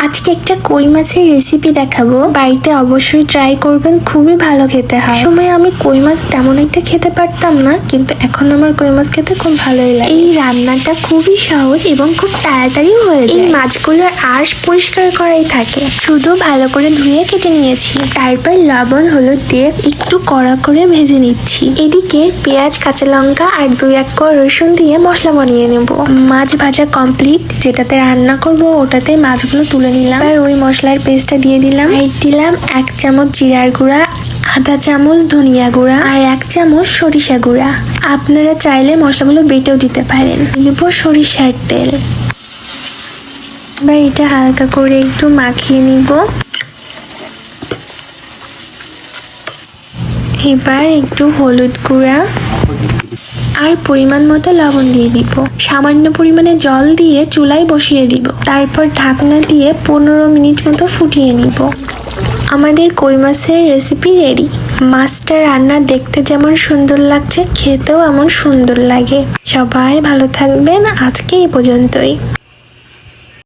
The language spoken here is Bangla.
আজকে একটা কই মাছের রেসিপি দেখাবো, বাড়িতে অবশ্যই ট্রাই করবেন, খুবই ভালো খেতে হয়। সময় আমি কই মাছ তেমন একটা খেতে পারতাম না, কিন্তু এখন আমার কই মাছ খেতে খুব ভালোই লাগে। এই রান্নাটা খুবই সহজ এবং খুব তাড়াতাড়ি হয়ে যায়। এই মাছগুলোর আঁশ পরিষ্কার করাই থাকে, শুধু ভালো করে ধুয়ে কেটে নিয়েছি। তারপর লবণ হলুদ দিয়ে একটু কড়া করে ভেজে নিচ্ছি। এদিকে পেঁয়াজ কাঁচা লঙ্কা আর 2-1 কোয়া রসুন দিয়ে মশলা বানিয়ে নেব। মাছ ভাজা কমপ্লিট, যেটাতে রান্না করব ওটাতে মাছগুলো তুলে নিলাম। আর ওই মশলার পেস্টটা দিয়ে দিলাম। আর দিলাম 1 চামচ জিরার গুঁড়া, আধা চামচ ধনিয়া গুঁড়া আর 1 চামচ সরিষা গুঁড়া। আপনারা চাইলে মশলাগুলো বেটেও দিতে পারেন। দিব সরিষার তেল। এবার এটা হালকা করে একটু মাখিয়ে নিব। এবার একটু হলুদ গুঁড়া আর পরিমাণ মতো লবণ দিয়ে দিব। সামান্য পরিমাণে জল দিয়ে চুলায় বসিয়ে দিব। তারপর ঢাকনা দিয়ে 15 মিনিট মতো ফুটিয়ে নিব। আমাদের কই মাছের রেসিপি রেডি। মাছটা রান্না দেখতে যেমন সুন্দর লাগছে, খেতেও এমন সুন্দর লাগে। সবাই ভালো থাকবেন, আজকে এই পর্যন্তই।